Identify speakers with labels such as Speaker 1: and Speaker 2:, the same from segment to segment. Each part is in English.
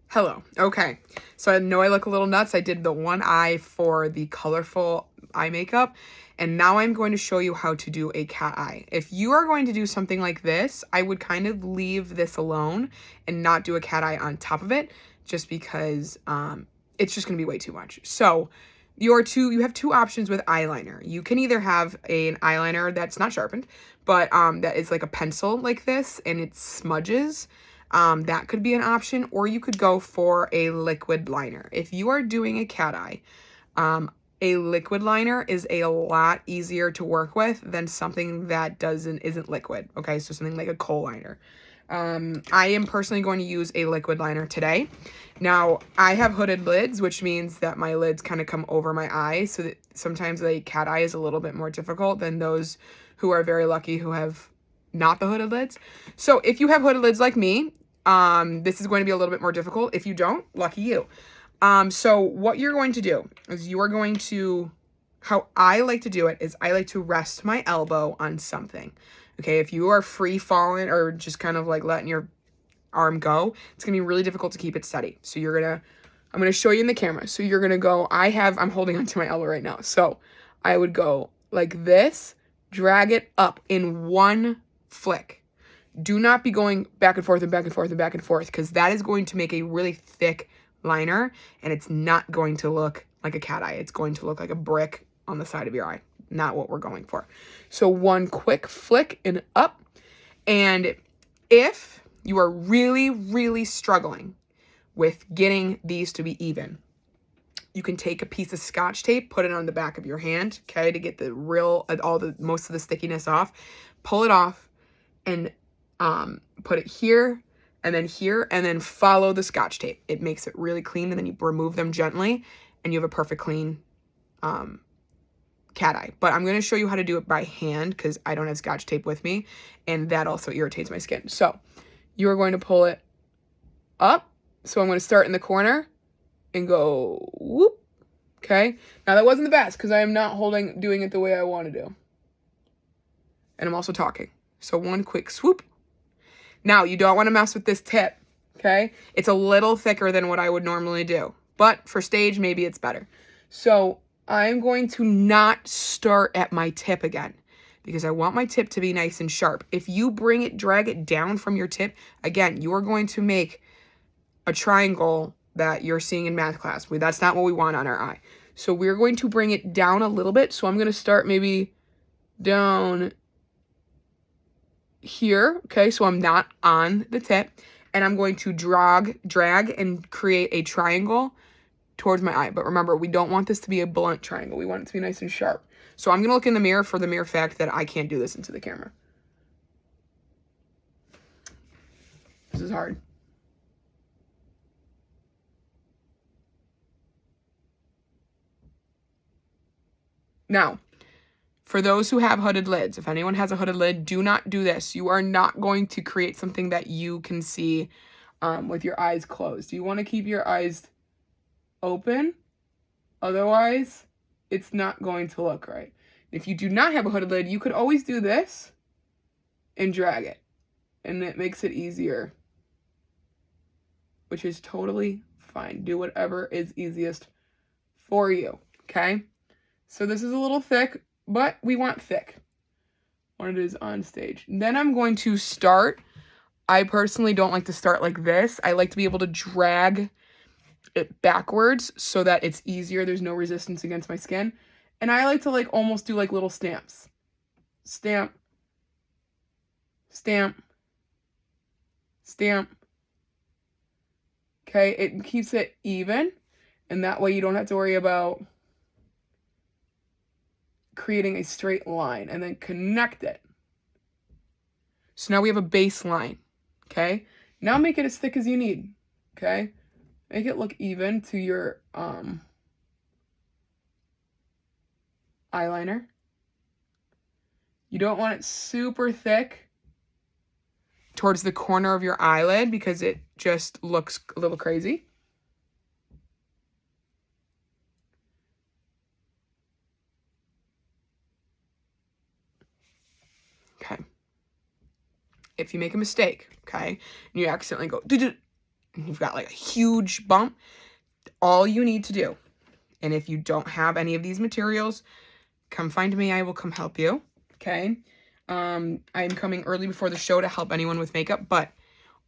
Speaker 1: Hello. Okay. So I know I look a little nuts. I did the one eye for the colorful eye makeup, and now I'm going to show you how to do a cat eye. If you are going to do something like this, I would kind of leave this alone and not do a cat eye on top of it, just because it's just going to be way too much. So you have two options with eyeliner. You can either have an eyeliner that's not sharpened, but that is like a pencil like this, and it smudges. That could be an option, or you could go for a liquid liner. If you are doing a cat eye, a liquid liner is a lot easier to work with than something that isn't liquid. Okay, so something like a kohl liner. I am personally going to use a liquid liner today. Now, I have hooded lids, which means that my lids kind of come over my eyes, so that sometimes a cat eye is a little bit more difficult than those who are very lucky who have not the hooded lids. So if you have hooded lids like me, this is going to be a little bit more difficult. If you don't, lucky you. So what you're going to do is how I like to do it is I like to rest my elbow on something. Okay, if you are free falling or just kind of like letting your arm go, it's gonna be really difficult to keep it steady. So I'm gonna show you in the camera. So you're gonna go, I'm holding onto my elbow right now. So I would go like this, drag it up in one flick. Do not be going back and forth and back and forth and back and forth, because that is going to make a really thick liner, and it's not going to look like a cat eye. It's going to look like a brick on the side of your eye. Not what we're going for. So one quick flick and up. And if you are really, really struggling with getting these to be even, you can take a piece of Scotch tape, put it on the back of your hand, okay, to get most of the stickiness off. Pull it off and put it here, and then follow the Scotch tape. It makes it really clean, and then you remove them gently, and you have a perfect clean cat eye. But I'm going to show you how to do it by hand, because I don't have Scotch tape with me, and that also irritates my skin. So you are going to pull it up. So I'm going to start in the corner and go whoop. Okay. Now that wasn't the best, because I am not doing it the way I want to do. And I'm also talking. So one quick swoop. Now, you don't want to mess with this tip, okay? It's a little thicker than what I would normally do, but for stage, maybe it's better. So I'm going to not start at my tip again, because I want my tip to be nice and sharp. If you drag it down from your tip, again, you are going to make a triangle that you're seeing in math class. That's not what we want on our eye. So we're going to bring it down a little bit. So I'm going to start maybe down here, okay, so I'm not on the tip, and I'm going to drag and create a triangle towards my eye. But remember, we don't want this to be a blunt triangle. We want it to be nice and sharp. So I'm going to look in the mirror for the mere fact that I can't do this into the camera. This is hard. Now, for those who have hooded lids, if anyone has a hooded lid, do not do this. You are not going to create something that you can see with your eyes closed. You want to keep your eyes open. Otherwise, it's not going to look right. If you do not have a hooded lid, you could always do this and drag it. And it makes it easier, which is totally fine. Do whatever is easiest for you, okay? So this is a little thick, but we want thick when it is on stage. Then I'm going to start. I personally don't like to start like this. I like to be able to drag it backwards so that it's easier. There's no resistance against my skin. And I like to like almost do like little stamps. Stamp. Stamp. Stamp. Okay, it keeps it even. And that way you don't have to worry about creating a straight line, and then connect it. So now we have a baseline, okay? Now make it as thick as you need, okay? Make it look even to your eyeliner. You don't want it super thick towards the corner of your eyelid, because it just looks a little crazy. Okay. If you make a mistake, okay, and you accidentally go, and you've got like a huge bump, all you need to do, and if you don't have any of these materials, come find me. I will come help you. Okay. I'm coming early before the show to help anyone with makeup, but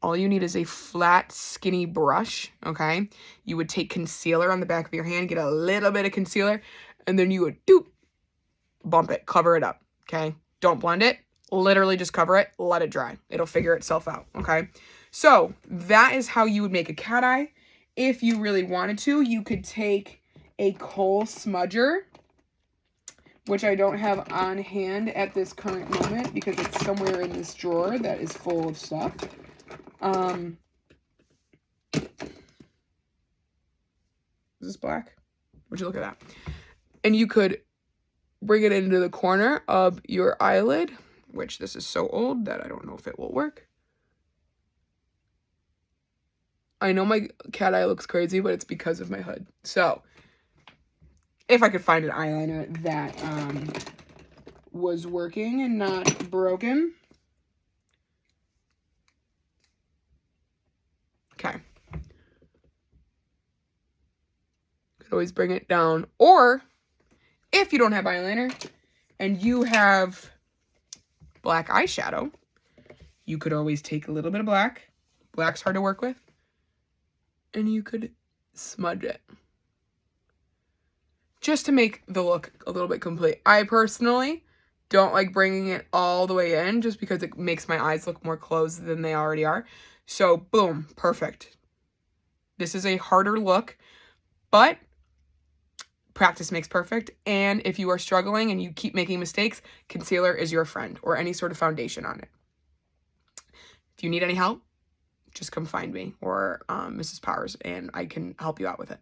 Speaker 1: all you need is a flat, skinny brush, okay? You would take concealer on the back of your hand, get a little bit of concealer, and then you would bump it, cover it up, okay? Don't blend it. Literally just cover it, let it dry. It'll figure itself out, okay? So that is how you would make a cat eye. If you really wanted to, you could take a kohl smudger, which I don't have on hand at this current moment because it's somewhere in this drawer that is full of stuff. Is this black? Would you look at that? And you could bring it into the corner of your eyelid, which this is so old that I don't know if it will work. I know my cat eye looks crazy, but it's because of my hood. So, if I could find an eyeliner that was working and not broken. Okay. Could always bring it down. Or, if you don't have eyeliner and you have black eyeshadow, you could always take a little bit of black. Black's hard to work with. And you could smudge it. Just to make the look a little bit complete. I personally don't like bringing it all the way in just because it makes my eyes look more closed than they already are. So, boom, perfect. This is a harder look, but practice makes perfect. And if you are struggling and you keep making mistakes, concealer is your friend, or any sort of foundation on it. If you need any help, just come find me or Mrs. Powers, and I can help you out with it.